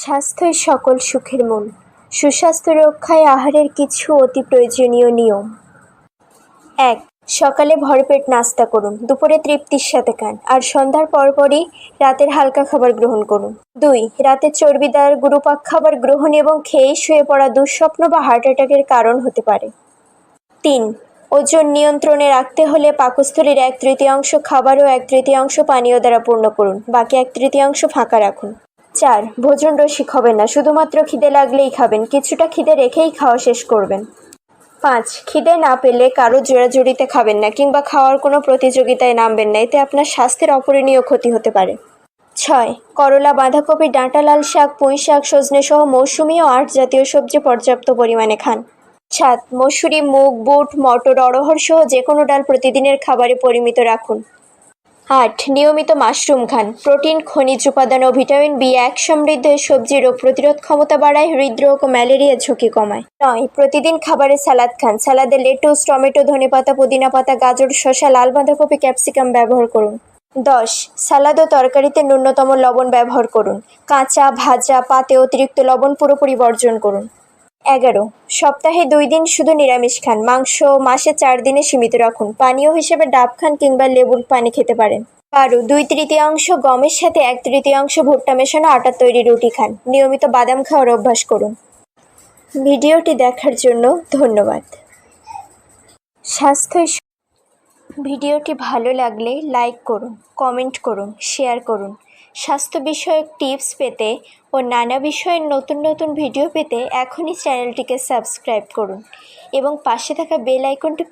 স্বাস্থ্যই সকল সুখের মূল। সুস্বাস্থ্য রক্ষায় আহারের কিছু অতি প্রয়োজনীয় নিয়ম। ১. সকালে ভরপেট নাস্তা করুন, দুপুরে তৃপ্তির সাথে খান, আর সন্ধ্যার পরপরই রাতের হালকা খাবার গ্রহণ করুন। 2. রাতে চর্বিদার গুরুপাক খাবার গ্রহণ এবং খেয়েই শুয়ে পড়া দুঃস্বপ্ন বা হার্ট অ্যাটাকের কারণ হতে পারে। 3. ওজন নিয়ন্ত্রণে রাখতে হলে পাকস্থলীর 1/3 খাবার ও 1/3 পানীয় দ্বারা পূর্ণ করুন, বাকি 1/3 ফাঁকা রাখুন। 4. ভোজন রসিক হবেন না, শুধুমাত্র খিদে লাগলেই খাবেন, কিছুটা খিদে রেখেই খাওয়া শেষ করবেন। 5. খিদে না পেলে কারো জোরাজুরিতে খাবেন না কিংবা খাওয়ার কোনো প্রতিযোগিতায় নামবেন না, এতে আপনার স্বাস্থ্যের অপূরণীয় ক্ষতি হতে পারে। 6. করলা, বাঁধাকপি, ডাঁটা, লাল শাক, পুঁই শাক, সজনে সহ মৌসুমী ও আঁশ জাতীয় সবজি পর্যাপ্ত পরিমাণে খান। 7. মসুরি, মুগ, বুট, মটর, অড়হর সহ যে কোনো ডাল প্রতিদিনের খাবারে পরিমিত রাখুন। 8. নিয়মিত মাশরুম খান। প্রোটিন, খনিজ উপাদান ও ভিটামিন B1 সমৃদ্ধ এই সবজি রোগ প্রতিরোধ ক্ষমতা বাড়ায়, হৃদরোগ ও ম্যালেরিয়ার ঝুঁকি কমায়। 9. প্রতিদিন খাবারে স্যালাদ খান। স্যালাদে লেটুস, টমেটো, ধনেপাতা, পুদিনা পাতা, গাজর, শসা, লাল বাঁধাকপি, ক্যাপসিকাম ব্যবহার করুন। 10. সালাদ ও তরকারিতে ন্যূনতম লবণ ব্যবহার করুন। কাঁচা, ভাজা, পাতে অতিরিক্ত লবণ পুরোপুরি বর্জন করুন। 11. সপ্তাহে 2 দিন শুধু নিরামিষ খান। মাংস মাসে 4 দিনে সীমিত রাখুন। পানীয় হিসেবে ডাব খান কিংবা লেবুর পানি খেতে পারেন। 12. 2/3 গমের সাথে 1/3 ভুট্টা মেশানো আটার তৈরি রুটি খান। নিয়মিত বাদাম খাওয়ার অভ্যাস করুন। ভিডিওটি দেখার জন্য ধন্যবাদ। ভিডিওটি ভালো লাগলে লাইক করুন, কমেন্ট করুন, শেয়ার করুন। স্বাস্থ্য বিষয়ক টিপস পেতে ও নানা বিষয়ের নতুন নতুন ভিডিও পেতে এখনই চ্যানেলটিকে সাবস্ক্রাইব করুন এবং পাশে থাকা বেল আইকনটি